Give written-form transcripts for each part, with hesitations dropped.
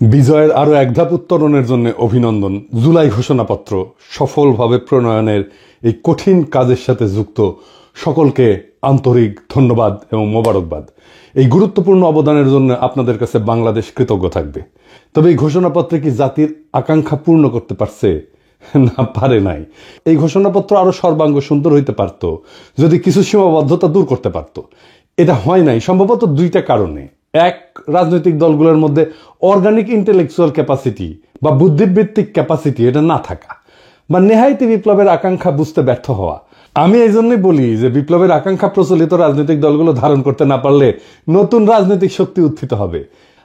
বিজয়ের আরও এক ধাপ উত্তরণের জন্য অভিনন্দন। জুলাই ঘোষণাপত্র সফলভাবে প্রণয়নের এই কঠিন কাজের সাথে যুক্ত সকলকে আন্তরিক ধন্যবাদ এবং মোবারকবাদ। এই গুরুত্বপূর্ণ অবদানের জন্য আপনাদের কাছে বাংলাদেশ কৃতজ্ঞ থাকবে। তবে এই ঘোষণাপত্রে কি জাতির আকাঙ্ক্ষা পূর্ণ করতে পারছে? না, পারে নাই। এই ঘোষণাপত্র আরো সর্বাঙ্গ সুন্দর হইতে পারত যদি কিছু সীমাবদ্ধতা দূর করতে পারত। এটা হয় নাই সম্ভবত দুইটা কারণে। এক, রাজনৈতিক দলগুলোর মধ্যে অর্গানিক ইন্টেলেকচুয়াল ক্যাপাসিটি বা বুদ্ধিবৃত্তিক ক্যাপাসিটি এটা না থাকা, বা নেহায়তি বিপ্লবের আকাঙ্ক্ষা বুঝতে ব্যর্থ হওয়া। আমি এই জন্যই বলি যে বিপ্লবের আকাঙ্ক্ষা প্রচলিত রাজনৈতিক দলগুলো ধারণ করতে না পারলে নতুন রাজনৈতিক শক্তি উত্থিত হবে।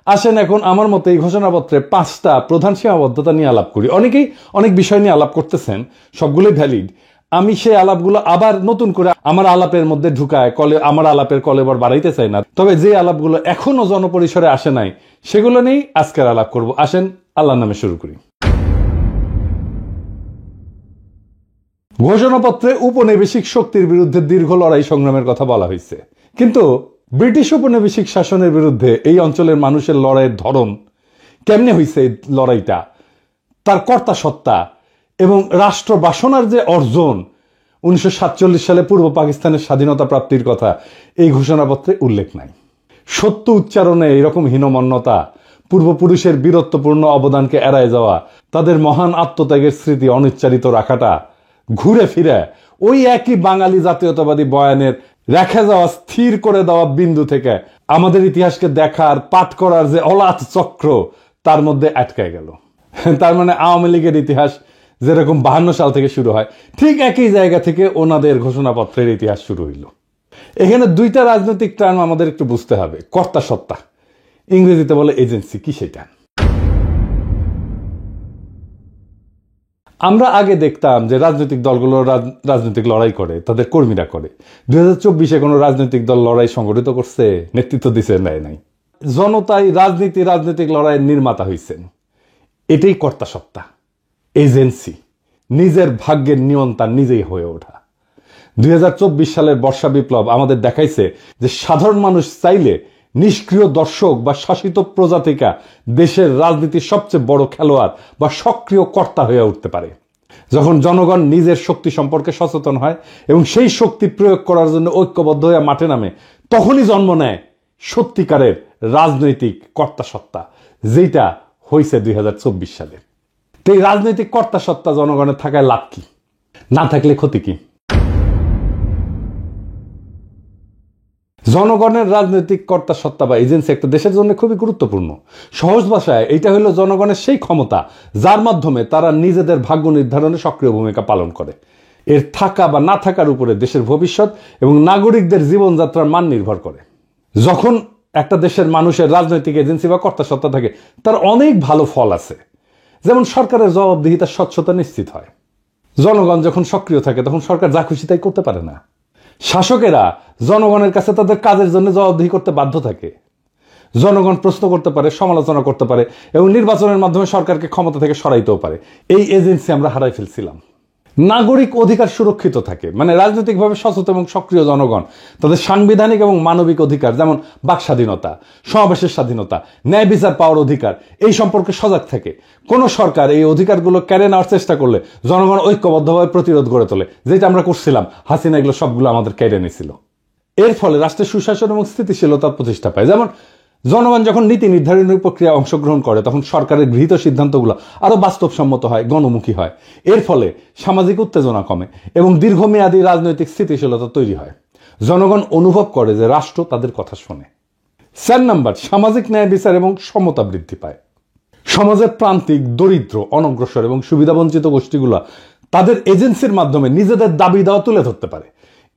আসেন এখন আমার মতে এই ঘোষণাপত্রে 5টা প্রধান সীমাবদ্ধতা নিয়ে আলাপ করি। অনেকেই অনেক বিষয় নিয়ে আলাপ করতেছেন, সবগুলোই ভ্যালিড। আমি সেই আলাপগুলো আবার নতুন করে আমার আলাপের মধ্যে ঢুকায় আমার আলাপের কলেবর বাড়াইতে চাই না। তবে যে আলাপগুলো এখনো জনপরিসরে আসে নাই সেগুলো নিয়েই আজকের আলাপ করব। আসেন আল্লাহর নামে শুরু করি। ঘোষণাপত্রে উপনিবেশিক শক্তির বিরুদ্ধে দীর্ঘ লড়াই সংগ্রামের কথা বলা হয়েছে, কিন্তু ব্রিটিশ উপনিবেশিক শাসনের বিরুদ্ধে এই অঞ্চলের মানুষের লড়াইয়ের ধরন কেমনে হয়েছে, এই লড়াইটা, তার কর্তা সত্তা এবং রাষ্ট্র বাসনার যে অর্জন 1947 সালে পূর্ব পাকিস্তানের স্বাধীনতা প্রাপ্তির কথা এই ঘোষণাপত্রে উল্লেখ নাই। সত্য উচ্চারণে এরকম হীনমন্যতা, পূর্বপুরুষের বীরত্বপূর্ণ অবদানকে এড়ায় যাওয়া, তাদের মহান আত্মত্যাগের স্মৃতি অনিচ্চারিত রাখাটা, ঘুরে ফিরে ওই একই বাঙালি জাতীয়তাবাদী বয়ানের রেখে যাওয়া স্থির করে দেওয়া বিন্দু থেকে আমাদের ইতিহাসকে দেখার পাঠ করার যে অলাথ চক্র তার মধ্যে আটকায় গেল। তার মানে আওয়ামী লীগের ইতিহাস যেরকম 52 সাল থেকে শুরু হয়, ঠিক একই জায়গা থেকে ওনাদের ঘোষণাপত্রের ইতিহাস শুরু হইল। এখানে দুইটা রাজনৈতিক টার্ম আমাদের একটু বুঝতে হবে। কর্তা সত্তা, ইংরেজিতে বলে এজেন্সি, কি সেটা? আমরা আগে দেখতাম যে রাজনৈতিক দলগুলো রাজনৈতিক লড়াই করে, তাদের কর্মীরা করে। 2024-এ কোনো রাজনৈতিক দল লড়াই সংগঠিত করছে, নেতৃত্ব দিছে? নাই। জনতাই রাজনৈতিক লড়াইয়ের নির্মাতা হয়েছেন। এটাই কর্তা সত্তা, এজেন্সি, নিজের ভাগ্যের নিয়ন্তা নিজেই হয়ে ওঠা। 2024 সালের বর্ষা বিপ্লব আমাদের দেখাইছে যে সাধারণ মানুষ চাইলে নিষ্ক্রিয় দর্শক বা শাসিত প্রজা থেকে দেশের রাজনীতির সবচেয়ে বড় খেলোয়াড় বা সক্রিয় কর্তা হয়ে উঠতে পারে। যখন জনগণ নিজের শক্তি সম্পর্কে সচেতন হয় এবং সেই শক্তি প্রয়োগ করার জন্য ঐক্যবদ্ধ হয়ে মাঠে নামে, তখনই জন্ম নেয় সত্যিকারের রাজনৈতিক কর্তা সত্তা, যেটা হয়েছে 2024 সালে। তো এই রাজনৈতিক কর্তা সত্তা জনগণের থাকায় লাভ কি, না থাকলে ক্ষতি কি? জনগণের রাজনৈতিক কর্তা সত্তা বা এজেন্সি একটা দেশের জন্য খুবই গুরুত্বপূর্ণ। সহজ ভাষায় এটা হলো জনগণের সেই ক্ষমতা যার মাধ্যমে তারা নিজেদের ভাগ্য নির্ধারণে সক্রিয় ভূমিকা পালন করে। এর থাকা বা না থাকার উপরে দেশের ভবিষ্যৎ এবং নাগরিকদের জীবনযাত্রার মান নির্ভর করে। যখন একটা দেশের মানুষের রাজনৈতিক এজেন্সি বা কর্তা সত্তা থাকে, তার অনেক ভালো ফল আছে। যেমন সরকারের জবাবদিহিতার স্বচ্ছতা নিশ্চিত হয়। জনগণ যখন সক্রিয় থাকে তখন সরকার যা খুশি তাই করতে পারে না। শাসকেরা জনগণের কাছে তাদের কাজের জন্য জবাবদিহি করতে বাধ্য থাকে। জনগণ প্রশ্ন করতে পারে, সমালোচনা করতে পারে এবং নির্বাচনের মাধ্যমে সরকারকে ক্ষমতা থেকে সরাইতেও পারে। এই এজেন্সি আমরা হারাই ফেলছিলাম। নাগরিক অধিকার সুরক্ষিত থাকে, মানে রাজনৈতিকভাবে সচেতন এবং সক্রিয় জনগণ তাদের সাংবিধানিক এবং মানবিক অধিকার, যেমন বাক স্বাধীনতা, সমাবেশের স্বাধীনতা, ন্যায় বিচার পাওয়ার অধিকার, এই সম্পর্কে সজাগ থাকে। কোন সরকার এই অধিকারগুলো কেড়ে নেওয়ার চেষ্টা করলে জনগণ ঐক্যবদ্ধভাবে প্রতিরোধ গড়ে তোলে, যেটা আমরা করছিলাম। হাসিনা এগুলো সবগুলো আমাদের কেড়ে নিয়েছিল। এর ফলে রাষ্ট্রের সুশাসন এবং স্থিতিশীলতার প্রতিষ্ঠা পায়। যেমন জনগণ যখন নীতি নির্ধারণী প্রক্রিয়ায় অংশগ্রহণ করে তখন সরকারের গৃহীত সিদ্ধান্তগুলো আরো বাস্তবসম্মত হয়, গণমুখী হয়। এর ফলে সামাজিক উত্তেজনা কমে এবং দীর্ঘমেয়াদী রাজনৈতিক স্থিতিশীলতা তৈরি হয়। জনগণ অনুভব করে যে রাষ্ট্র তাদের কথা শোনে। 4 নাম্বার, সামাজিক ন্যায় বিচার এবং সমতা বৃদ্ধি পায়। সমাজের প্রান্তিক, দরিদ্র, অনগ্রসর এবং সুবিধাবঞ্চিত গোষ্ঠীগুলো তাদের এজেন্সির মাধ্যমে নিজেদের দাবি দাওয়া তুলে ধরতে পারে।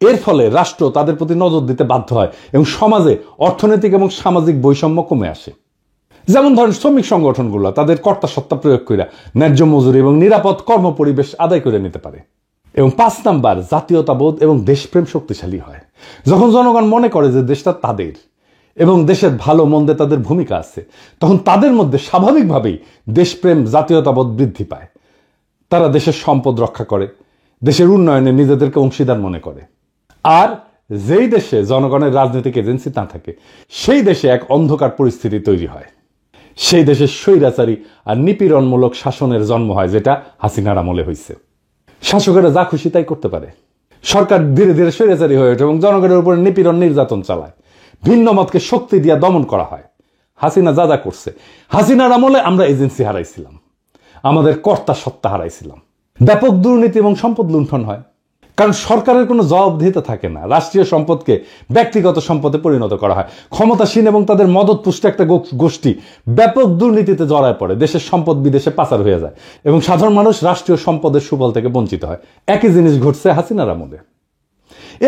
এর ফলে রাষ্ট্র তাদের প্রতি নজর দিতে বাধ্য হয় এবং সমাজে অর্থনৈতিক এবং সামাজিক বৈষম্য কমে আসে। যেমন ধরেন শ্রমিক সংগঠনগুলো তাদের কর্তা সত্তা প্রয়োগ করে ন্যায্য মজুরি এবং নিরাপদ কর্মপরিবেশ আদায় করে নিতে পারে। এবং 5 নাম্বার, জাতীয়তাবোধ এবং দেশপ্রেম শক্তিশালী হয়। যখন জনগণ মনে করে যে দেশটা তাদের এবং দেশের ভালো মন্দে তাদের ভূমিকা আছে, তখন তাদের মধ্যে স্বাভাবিকভাবেই দেশপ্রেম, জাতীয়তাবোধ বৃদ্ধি পায়। তারা দেশের সম্পদ রক্ষা করে, দেশের উন্নয়নে নিজেদেরকে অংশীদার মনে করে। আর যেই দেশে জনগণের রাজনৈতিক এজেন্সি না থাকে সেই দেশে এক অন্ধকার পরিস্থিতি তৈরি হয়। সেই দেশের স্বৈরাচারী আর নিপীড়নমূলক শাসনের জন্ম হয়, যেটা হাসিনার আমলে হয়েছে। শাসকেরা যা খুশি তাই করতে পারে। সরকার ধীরে ধীরে স্বৈরাচারী হয়ে ওঠে এবং জনগণের উপর নিপীড়ন নির্যাতন চালায়। ভিন্ন মতকে শক্তি দিয়ে দমন করা হয়। হাসিনা যা যা করছে, হাসিনার আমলে আমরা এজেন্সি হারাইছিলাম, আমাদের কর্তা সত্তা হারাইছিলাম। ব্যাপক দুর্নীতি এবং সম্পদ লুণ্ঠন হয়, কারণ সরকারের কোনো জবাবদিহিতা থাকে না। রাষ্ট্রীয় সম্পদকে ব্যক্তিগত সম্পদে পরিণত করা হয়। ক্ষমতাসীন এবং তাদের মদতপুষ্ট একটা গোষ্ঠী ব্যাপক দুর্নীতিতে জড়ায় পড়ে, দেশের সম্পদ বিদেশে পাচার হয়ে যায় এবং সাধারণ মানুষ রাষ্ট্রীয় সম্পদের সুফল থেকে বঞ্চিত হয়। একই জিনিস ঘটছে হাসিনার আমলে।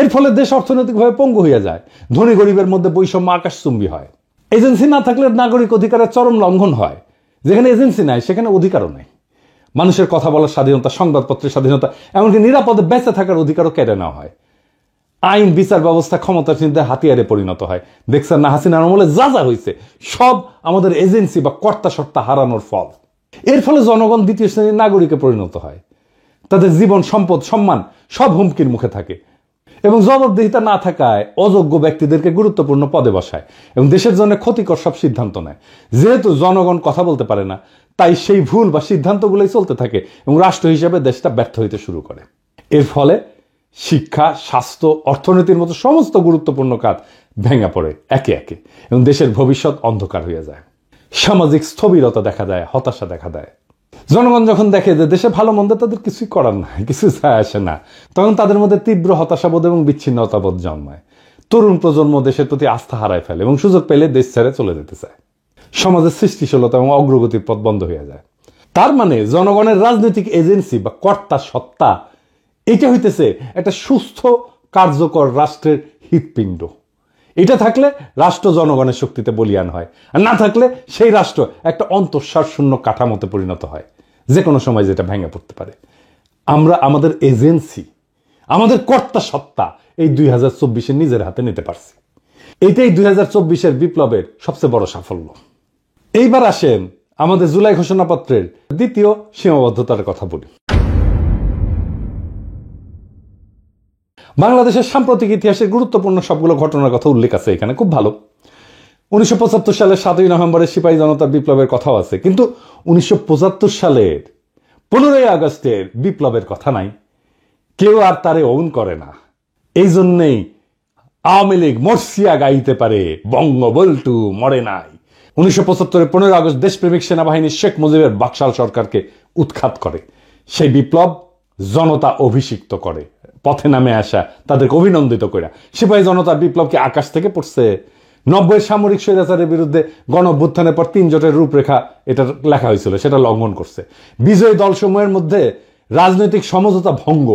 এর ফলে দেশ অর্থনৈতিকভাবে পঙ্গু হয়ে যায়, ধনী গরিবের মধ্যে বৈষম্য আকাশচুম্বী হয়। এজেন্সি না থাকলে নাগরিক অধিকারের চরম লঙ্ঘন হয়। যেখানে এজেন্সি নাই সেখানে অধিকারও নাই। মানুষের কথা বলার স্বাধীনতা, সংবাদপত্রের স্বাধীনতা, এমনকি নিরাপদে বেঁচে থাকার অধিকারও কেড়ে নেওয়া হয়। আইন বিচার ব্যবস্থা ক্ষমতাসীনদের হাতিয়ারে পরিণত হয়। দেখছেন না হাসিনার আমলে যা যা হয়েছে, সব আমাদের এজেন্সি বা কর্তা সত্তা হারানোর ফল। এর ফলে জনগণ দ্বিতীয় শ্রেণীর নাগরিকে পরিণত হয়। তাদের জীবন, সম্পদ, সম্মান সব হুমকির মুখে থাকে এবং জবাবদিহিতা না থাকায় অযোগ্য ব্যক্তিদেরকে গুরুত্বপূর্ণ পদে বসায় এবং দেশের জন্য ক্ষতিকর সব সিদ্ধান্ত নেয়। যেহেতু জনগণ কথা বলতে পারে না, তাই সেই ভুল বা সিদ্ধান্তগুলোই চলতে থাকে এবং রাষ্ট্র হিসেবে দেশটা ব্যর্থ হইতে শুরু করে। এর ফলে শিক্ষা, স্বাস্থ্য, অর্থনীতির মতো সমস্ত গুরুত্বপূর্ণ কাজ ভেঙে পড়ে একে একে এবং দেশের ভবিষ্যৎ অন্ধকার হয়ে যায়। সামাজিক স্থবিরতা দেখা দেয়, হতাশা দেখা দেয়। জনগণ যখন দেখে যে দেশে ভালো মন্দ তাদের কিছুই করার নাই, কিছু যায় আসে না, তখন তাদের মধ্যে তীব্র হতাশাবোধ এবং বিচ্ছিন্নতাবোধ জন্মায়। তরুণ প্রজন্ম দেশের প্রতি আস্থা হারায় ফেলে এবং সুযোগ পেলে দেশ ছেড়ে চলে যেতে চায়। সমাজের সৃষ্টিশীলতা এবং অগ্রগতির পথ বন্ধ হয়ে যায়। তার মানে জনগণের রাজনৈতিক এজেন্সি বা কর্তা সত্তা, এটা হইতেছে একটা সুস্থ কার্যকর রাষ্ট্রের হৃৎপিণ্ড। এটা থাকলে রাষ্ট্র জনগণের শক্তিতে বলীয়ান হয়, আর না থাকলে সেই রাষ্ট্র একটা অন্তঃসার শূন্য কাঠামোতে পরিণত হয়, যে কোনো সময় যেটা ভেঙে পড়তে পারে। আমরা আমাদের এজেন্সি, আমাদের কর্তা সত্তা এই 2024 নিজের হাতে নিতে পারছি। এইটাই 2024 বিপ্লবের সবচেয়ে বড় সাফল্য। এইবার আসেন আমাদের জুলাই ঘোষণাপত্রের দ্বিতীয় সীমাবদ্ধতার কথা বলি। বাংলাদেশের সাম্প্রতিক ইতিহাসের গুরুত্বপূর্ণ সবগুলো ঘটনার কথা উল্লেখ আছে এখানে, খুব ভালো। 1975 সালের 7ই নভেম্বরের সিপাহী জনতার বিপ্লবের কথাও আছে, কিন্তু 1975 সালের 15ই আগস্টের বিপ্লবের কথা নাই। কেউ আর তারে ওন করে না। এই জন্যেই আওয়ামী লীগ মর্সিয়া গাইতে পারে, বঙ্গবল্টু মরে নাই। 1975 15 আগস্ট দেশপ্রেমিক সেনাবাহিনী শেখ মুজিবের বাকশাল সরকারকে উৎখাত করে। সেই বিপ্লব জনতা অভিষিক্ত করে, পথে নামে আসা তাদেরকে অভিনন্দিত করে। সিপাহী জনতার বিপ্লবকে আকাশ থেকে পড়ছে। 90-এর সামরিক স্বৈরাচারের বিরুদ্ধে গণ অভ্যুত্থানের পর 3 জোটের রূপরেখা এটা লেখা হয়েছিল, সেটা লঙ্ঘন করছে। বিজয়ী দলসমূহের মধ্যে রাজনৈতিক সমঝোতা ভঙ্গ,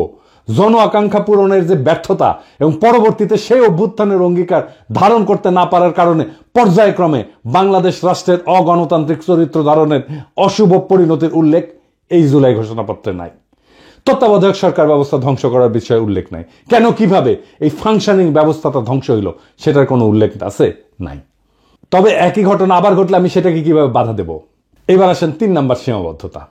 জন আকাঙ্ক্ষা পূরণের যে ব্যর্থতা এবং পরবর্তীতে সেই অভ্যুত্থানের অঙ্গীকার ধারণ করতে না পারার কারণে পর্যায়ক্রমে বাংলাদেশ রাষ্ট্রের অগণতান্ত্রিক চরিত্র ধারণের অশুভ পরিণতির উল্লেখ এই জুলাই ঘোষণাপত্রে নাই। তত্ত্বাবধায়ক সরকার ব্যবস্থা ধ্বংস করার বিষয়ে উল্লেখ নাই। কেন, কিভাবে এই ফাংশনিং ব্যবস্থাটা ধ্বংস হইল সেটার কোনো উল্লেখ আছে? নাই। তবে একই ঘটনা আবার ঘটলে আমি সেটাকে কিভাবে বাধা দেব? এবার আসেন 3 নাম্বার সীমাবদ্ধতা।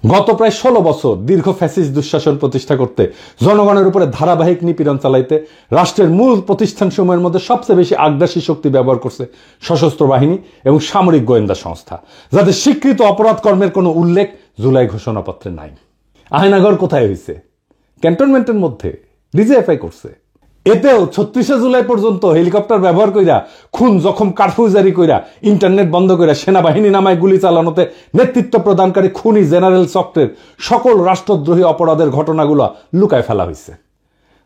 গত প্রায় 16 বছর দীর্ঘ ফ্যাসিস্ট দুঃশাসন প্রতিষ্ঠা করতে, জনগণের উপরে ধারাবাহিক নিপীড়ন চালাইতে রাষ্ট্রের মূল প্রতিষ্ঠানসমূহের মধ্যে সবচেয়ে বেশি আগ্রাসী শক্তি ব্যবহার করছে সশস্ত্র বাহিনী এবং সামরিক গোয়েন্দা সংস্থা, যাদের স্বীকৃত অপরাধ কর্মের কোনো উল্লেখ জুলাই ঘোষণাপত্রে নাই। আয়নাঘর কোথায় হয়েছে? ক্যান্টনমেন্টের মধ্যে ডিজিএফআই করছে। এতেও 36শে জুলাই পর্যন্ত হেলিকপ্টার ব্যবহার কইরা, খুন জখম কারফিউ জারি কইরা, ইন্টারনেট বন্ধ কইরা, সেনাবাহিনী নামায় গুলি চালানোতে নেতৃত্ব প্রদানকারী খুনি জেনারেল চক্রের সকল রাষ্ট্রদ্রোহী অপরাধের ঘটনাগুলো লুকায় ফেলা হয়েছে।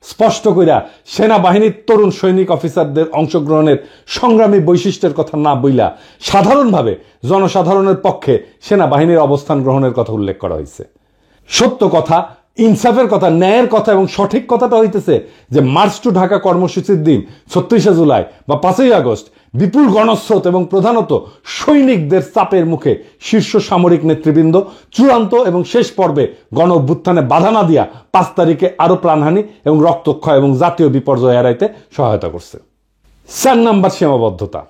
স্পষ্ট কইরা সেনাবাহিনীর তরুণ সৈনিক অফিসারদের অংশগ্রহণের সংগ্রামী বৈশিষ্ট্যের কথা না বইলা সাধারণভাবে জনসাধারণের পক্ষে সেনাবাহিনীর অবস্থান গ্রহণের কথা উল্লেখ করা হয়েছে। সত্য কথা, ইনসাফের কথা, ন্যায়ের কথা এবং সঠিক কথাটা হইতেছে যে মার্চ টু ঢাকা কর্মসূচির দিন 36শে জুলাই বা 5ই আগস্ট বিপুল গণস্রোত এবং প্রধানত সৈনিকদের চাপের মুখে শীর্ষ সামরিক নেতৃবৃন্দ চূড়ান্ত এবং শেষ পর্বে গণ অভ্যুত্থানে বাধা না দিয়া 5 তারিখে আরো প্রাণহানি এবং রক্তক্ষয় এবং জাতীয় বিপর্যয় এড়াইতে সহায়তা করছে। 4 নাম্বার সীমাবদ্ধতা।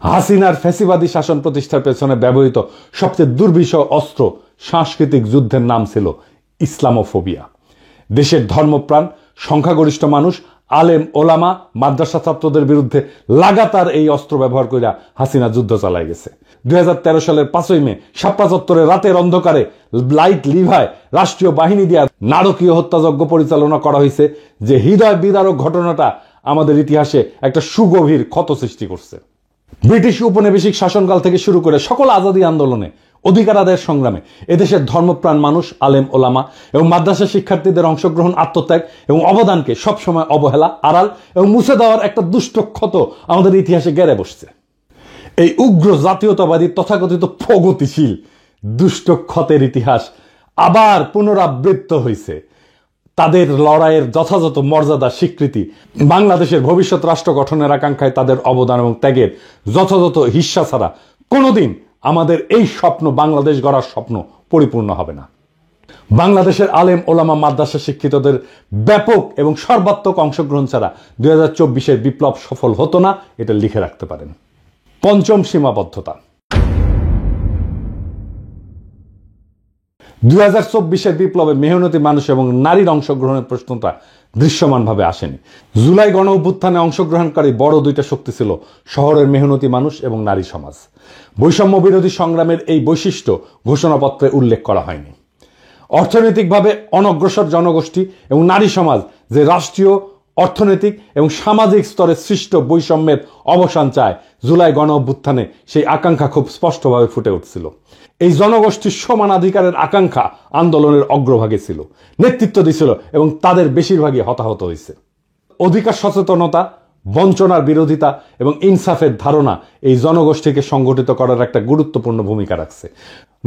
হাসিনার ফ্যাসিবাদী শাসন প্রতিষ্ঠার পেছনে ব্যবহৃত সবচেয়ে দুর্বিষহ অস্ত্র সাংস্কৃতিক যুদ্ধের নাম ছিল ইসলামোফোবিয়া। দেশের ধর্মপ্রাণ সংখ্যাগরিষ্ঠ মানুষ, আলেম ওলামা, মাদ্রাসা ছাত্রদের বিরুদ্ধে লাগাতার এই অস্ত্র ব্যবহার করে হাসিনা যুদ্ধ চালায় গেছে। 2013 সালের 5ই মে শাপলা চত্বরে রাতের অন্ধকারে লাইট লিভায় রাষ্ট্রীয় বাহিনী দিয়ে নারকীয় হত্যাযজ্ঞ পরিচালনা করা হয়েছে, যে হৃদয় বিদারক ঘটনাটা আমাদের ইতিহাসে একটা সুগভীর ক্ষত সৃষ্টি করছে। ব্রিটিশ উপনিবেশিক শাসনকাল থেকে শুরু করে সকল আজাদী আন্দোলনে, অধিকার আদায়ের সংগ্রামে এদেশের ধর্মপ্রাণ মানুষ, আলেম ওলামা এবং মাদ্রাসা শিক্ষার্থীদের অংশগ্রহণ, আত্মত্যাগ এবং অবদানকে সবসময় অবহেলা, আড়াল এবং মুছে দেওয়ার একটা দুষ্ট ক্ষত আমাদের ইতিহাসে গেড়ে বসছে। এই উগ্র জাতীয়তাবাদী তথাকথিত প্রগতিশীল দুষ্ট ক্ষতের ইতিহাস আবার পুনরাবৃত্ত হয়েছে। তাদের লড়াইয়ের যথাযথ মর্যাদা স্বীকৃতি, বাংলাদেশের ভবিষ্যৎ রাষ্ট্র গঠনের আকাঙ্ক্ষায় তাদের অবদান এবং ত্যাগের যথাযথ হিস্সা ছাড়া কোনোদিন আমাদের এই স্বপ্ন, বাংলাদেশ গড়ার স্বপ্ন পরিপূর্ণ হবে না। বাংলাদেশের আলেম ওলামা মাদ্রাসা শিক্ষিতদের ব্যাপক এবং সর্বাত্মক অংশগ্রহণ ছাড়া 2024-এর বিপ্লব সফল হতো না, এটা লিখে রাখতে পারেন। পঞ্চম সীমাবদ্ধতা। 2024-এর বিপ্লবে মেহনতি মানুষ এবং নারীর অংশগ্রহণের প্রশ্নটা দৃশ্যমানভাবে আসেনি। জুলাই গণ অভ্যুত্থানে অংশগ্রহণকারী বড় দুইটা শক্তি ছিল শহরের মেহনতি মানুষ এবং নারী সমাজ। বৈষম্য বিরোধী সংগ্রামের এই বৈশিষ্ট্য ঘোষণাপত্রে উল্লেখ করা হয়নি। অর্থনৈতিকভাবে অনগ্রসর জনগোষ্ঠী এবং নারী সমাজ যে রাষ্ট্রীয়, অর্থনৈতিক এবং সামাজিক স্তরে সৃষ্ট বৈষম্যের অবসান চায়, জুলাই গণ অভ্যুত্থানে সেই আকাঙ্ক্ষা খুব স্পষ্টভাবে ফুটে উঠছিল। এই জনগোষ্ঠীর সমানাধিকারের আকাঙ্ক্ষা আন্দোলনের অগ্রভাগে ছিল, নেতৃত্ব দিছিল এবং তাদের বেশিরভাগই হতাহত হয়েছে। অধিকার সচেতনতা, বঞ্চনার বিরোধিতা এবং ইনসাফের ধারণা এই জনগোষ্ঠীকে সংগঠিত করার একটা গুরুত্বপূর্ণ ভূমিকা রাখছে।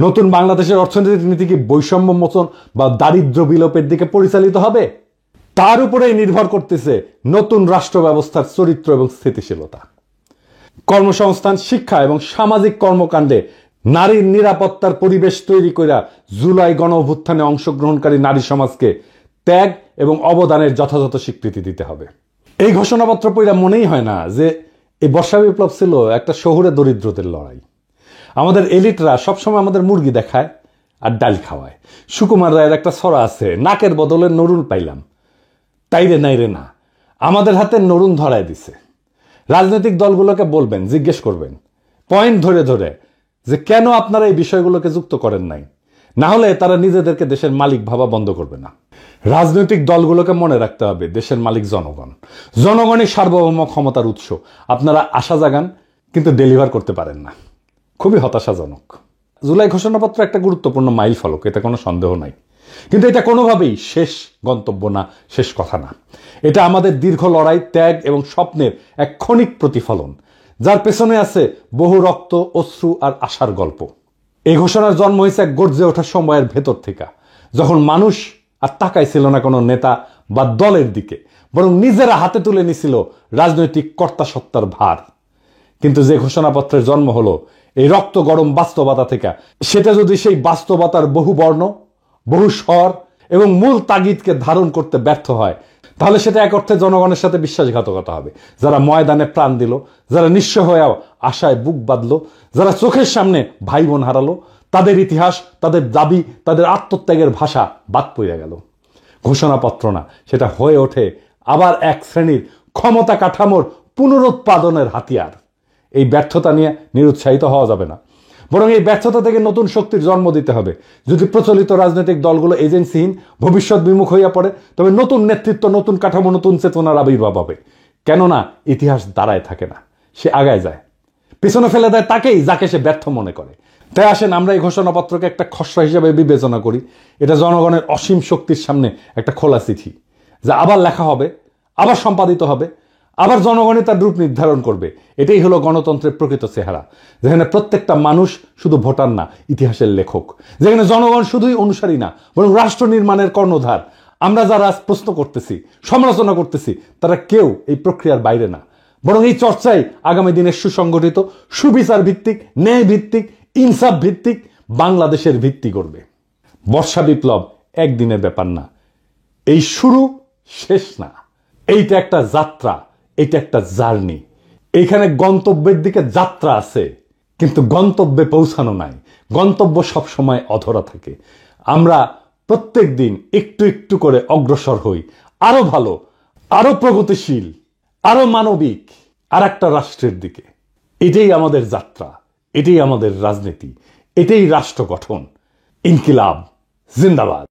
নতুন বাংলাদেশের অর্থনৈতিক নীতি কি বৈষম্য মোচন বা দারিদ্র্য বিলোপের দিকে পরিচালিত হবে? তার উপরেই নির্ভর করতেছে নতুন রাষ্ট্র ব্যবস্থার চরিত্র এবং স্থিতিশীলতা। কর্মসংস্থান, শিক্ষা এবং সামাজিক কর্মকাণ্ডে নারীর নিরাপত্তার পরিবেশ তৈরি করে জুলাই গণ অভ্যুত্থানে অংশগ্রহণকারী নারী সমাজকে ত্যাগ এবং অবদানের যথাযথ স্বীকৃতি দিতে হবে। এই ঘোষণাপত্র পড়া মনেই হয় না যে এই বর্ষা বিপ্লব ছিল একটা শহুরে দরিদ্রদের লড়াই। আমাদের এলিটরা সবসময় আমাদের মুরগি দেখায় আর ডাল খাওয়ায়। সুকুমার রায়ের একটা ছড়া আছে, নাকের বদলে নরুন পাইলাম, তাইরে নাইরে না, আমাদের হাতে নরুন ধরায় দিছে। রাজনৈতিক দলগুলোকে বলবেন, জিজ্ঞেস করবেন পয়েন্ট ধরে ধরে যে কেন আপনারা এই বিষয়গুলোকে যুক্ত করেন নাই, না হলে তারা নিজেদেরকে দেশের মালিক ভাবা বন্ধ করবে না। রাজনৈতিক দলগুলোকে মনে রাখতে হবে দেশের মালিক জনগণ, জনগণই সার্বভৌম ক্ষমতার উৎস। আপনারা আশা জাগান কিন্তু ডেলিভার করতে পারেন না, খুবই হতাশাজনক। জুলাই ঘোষণাপত্র একটা গুরুত্বপূর্ণ মাইল ফলক, এটা কোনো সন্দেহ নাই, কিন্তু এটা কোনোভাবেই শেষ গন্তব্য না, শেষ কথা না। এটা আমাদের দীর্ঘ লড়াই, ত্যাগ এবং স্বপ্নের এক ক্ষণিক প্রতিফলন, যার পেছনে আছে বহু রক্ত, অশ্রু আর আশার গল্প। এই ঘোষণার জন্ম হয়েছে এক গর্জে ওঠার সময়ের ভেতর থেকে, যখন মানুষ আর তাকাইছিল না কোনো নেতা বা দলের দিকে, বরং নিজেরা হাতে তুলে নিছিল রাজনৈতিক কর্তাসত্তার ভার। কিন্তু যে ঘোষণাপত্রের জন্ম হলো এই রক্ত গরম বাস্তবতা থেকে, সেটা যদি সেই বাস্তবতার বহু বর্ণ, বহু স্বর এবং মূল তাগিদকে ধারণ করতে ব্যর্থ হয়, তাহলে সেটা এক অর্থে জনগণের সাথে বিশ্বাসঘাতকতা হবে। যারা ময়দানে প্রাণ দিল, যারা নিঃস্ব হয়েও আশায় বুক বাঁধল, যারা চোখের সামনে ভাই বোন হারালো, তাদের ইতিহাস, তাদের দাবি, তাদের আত্মত্যাগের ভাষা বাদ পড়ে গেল। ঘোষণাপত্র না, সেটা হয়ে ওঠে আবার এক শ্রেণীর ক্ষমতা কাঠামোর পুনরুৎপাদনের হাতিয়ার। এই ব্যর্থতা নিয়ে নিরুৎসাহিত হওয়া যাবে না, বরং এই ব্যর্থতা থেকে নতুন শক্তির জন্ম দিতে হবে। যদি প্রচলিত রাজনৈতিক দলগুলো এজেন্সিহীন, ভবিষ্যৎ বিমুখ হইয়া পড়ে, তবে নতুন নেতৃত্ব, নতুন কাঠামো, নতুন চেতনার আবির্ভাব হবে। কেননা ইতিহাস দাঁড়ায় থাকে না, সে আগায় যায়, পিছনে ফেলে দেয় তাকেই যাকে সে ব্যর্থ মনে করে। তাই আসেন আমরা এই ঘোষণাপত্রকে একটা খসড়া হিসেবে বিবেচনা করি। এটা জনগণের অসীম শক্তির সামনে একটা খোলা চিঠি, যা আবার লেখা হবে, আবার সম্পাদিত হবে, আবার জনগণই তার রূপ নির্ধারণ করবে। এটাই হলো গণতন্ত্রের প্রকৃত চেহারা, যেখানে প্রত্যেকটা মানুষ শুধু ভোটার না, ইতিহাসের লেখক, যেখানে জনগণ শুধুই অনুসারী না, বরং রাষ্ট্র নির্মাণের কর্ণধার। আমরা যারা প্রশ্ন করতেছি, সমালোচনা করতেছি, তারা কেউ এই প্রক্রিয়ার বাইরে না, বরং এই চর্চাই আগামী দিনের সুসংগঠিত, সুবিচার ভিত্তিক, ন্যায় ভিত্তিক, ইনসাফ ভিত্তিক বাংলাদেশের ভিত্তি করবে। বর্ষা বিপ্লব একদিনের ব্যাপার না, এই শুরু, শেষ না। এইটা একটা যাত্রা, এটা একটা জার্নি। এইখানে গন্তব্যের দিকে যাত্রা আছে, কিন্তু গন্তব্যে পৌঁছানো নাই। গন্তব্য সবসময় অধরা থাকে। আমরা প্রত্যেক দিন একটু একটু করে অগ্রসর হই, আরো ভালো, আরো প্রগতিশীল, আরো মানবিক আর একটা রাষ্ট্রের দিকে। এটাই আমাদের যাত্রা, এটাই আমাদের রাজনীতি, এটাই রাষ্ট্র গঠন। ইনকিলাব জিন্দাবাদ।